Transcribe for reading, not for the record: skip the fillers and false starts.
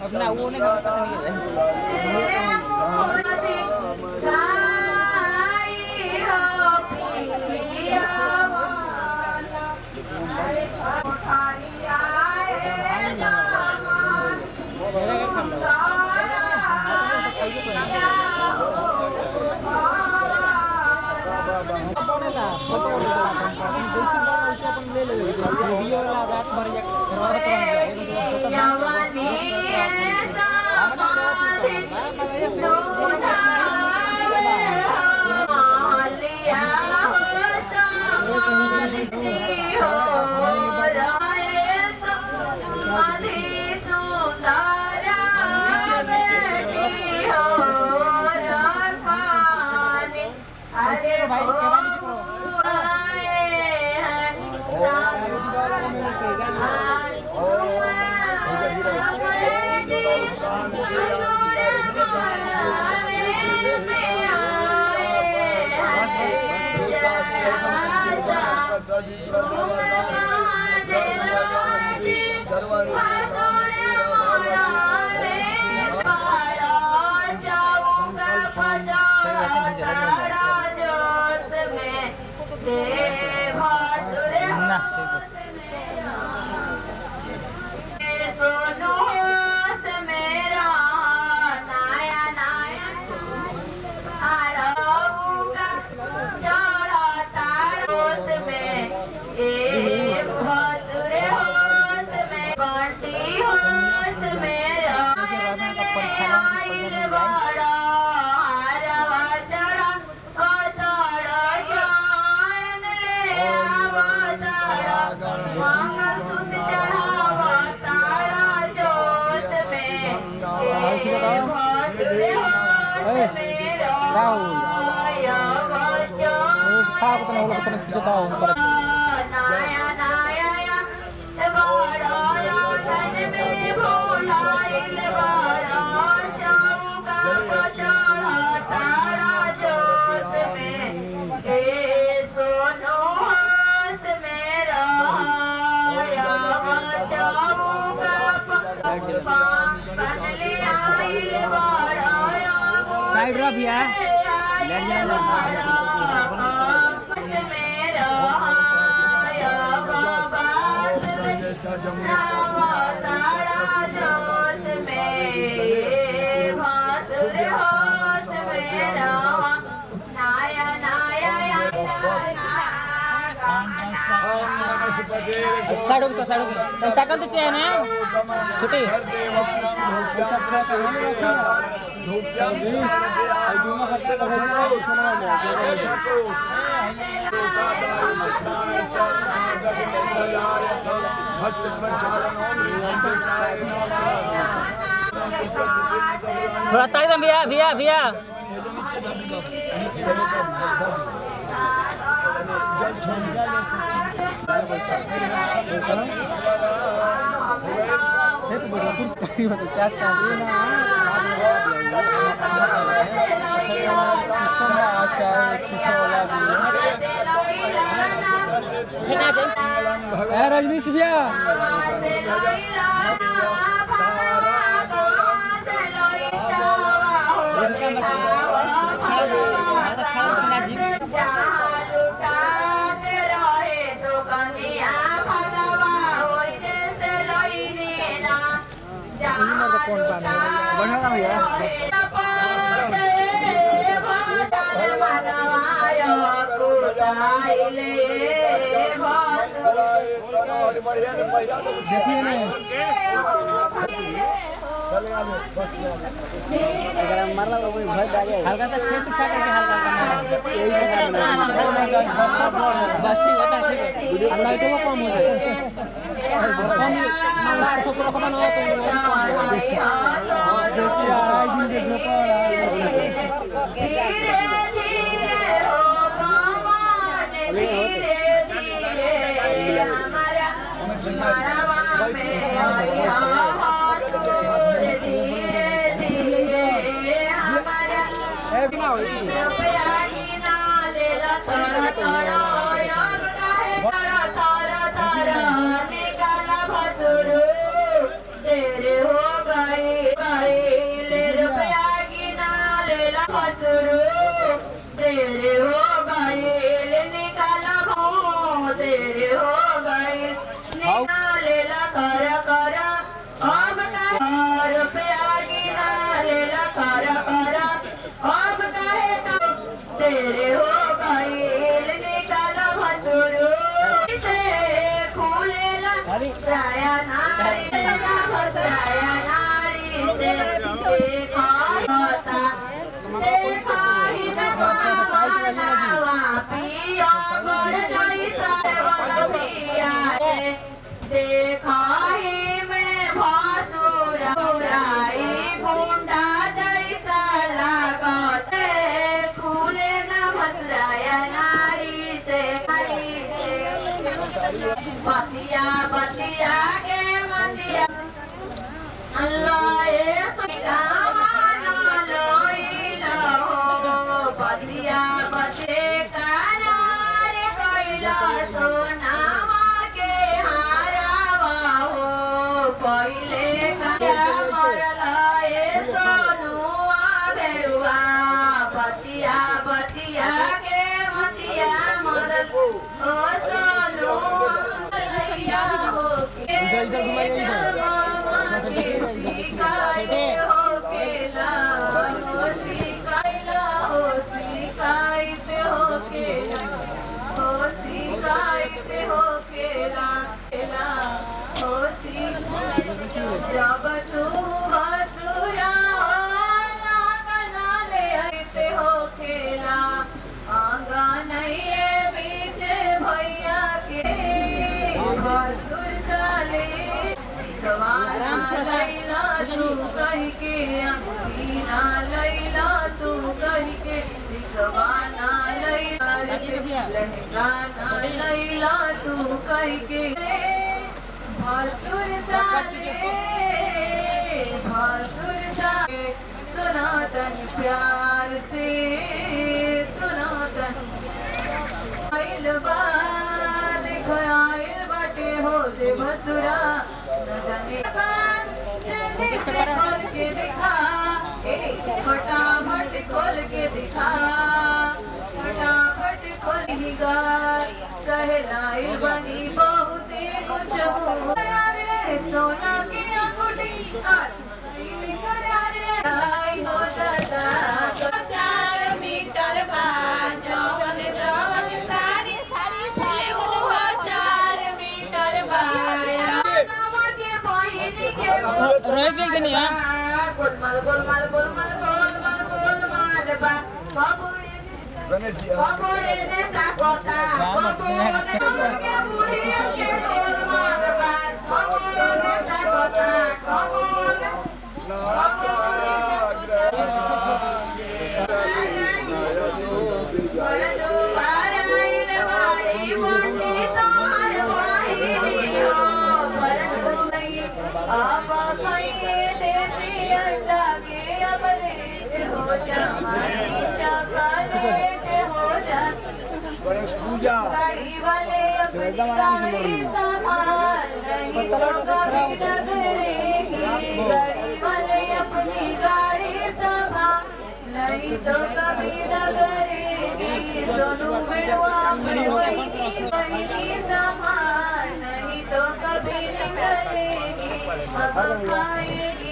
अपना वो नहीं करता साइड रह भैया साइड टाकल तो चाहिए ना छोटे थोड़ा ताक दम भैया भैया भैया रजनीश भैया बढ़िया भैया देखिए ना अगर हम मरला तो कोई भर जाए हल्का सा फेस उठा करके हल्का बस ठीक है ठीक है अल्लाह तो कम हो जाए कम माला 800 को रखना हो तो देखिए आई दिन के झोपा भद्राया नारी भद्राया नारी से देखा होता देखा ही जमावा पिया गोर जैसा बलबिया देखा ही में भासुरा उड़ाई गुंडा जैसा लगते खुले न भद्राया नारी से बतिया बतिया के बतिया अल्लाह बतिया बते करार कैला सोनावा के हारावा हो पहिले मरलाए सोनुआ भेरुआ बतिया बतिया के बतिया मरल ओ सोनुआ भैया हो के जब तू हसुरा ले आते हो खेला आंगन बीच भैया के हसुर चले गवाना लैला तू कह के अंगीना लैला तू कह के गवाना लैला लहंगाना लैला तू कह के हसुर साले सुनातन प्यार से सुनातन आइल बाटे हो से भसुरा न जाने खोल के दिखा फटाफट खोल के दिखा फटाफट खोल ही गा कहलाइल बनी बहुते कुछ सोना की अंगूठी हो दादा 4 मीटर बा जवन जवन साड़ी साड़ी साड़ी हो 4 मीटर बा नावा के बहिनी के रह गई कि नहीं हां गोलमाल गोलमाल गोलमाल गोलमाल गोलमाल बा बाबू गणेश जी बाबू ने ताकोता बाबू ने के बुढ़ी के गोलमाल बा बाबू ने ताकोता बाबू गणेश पूजा एकदम आराम से बोल नहीं तो कभी लगरेगी सोनू बेड़वा नहीं तो कभी निकलेगी अब खाएगी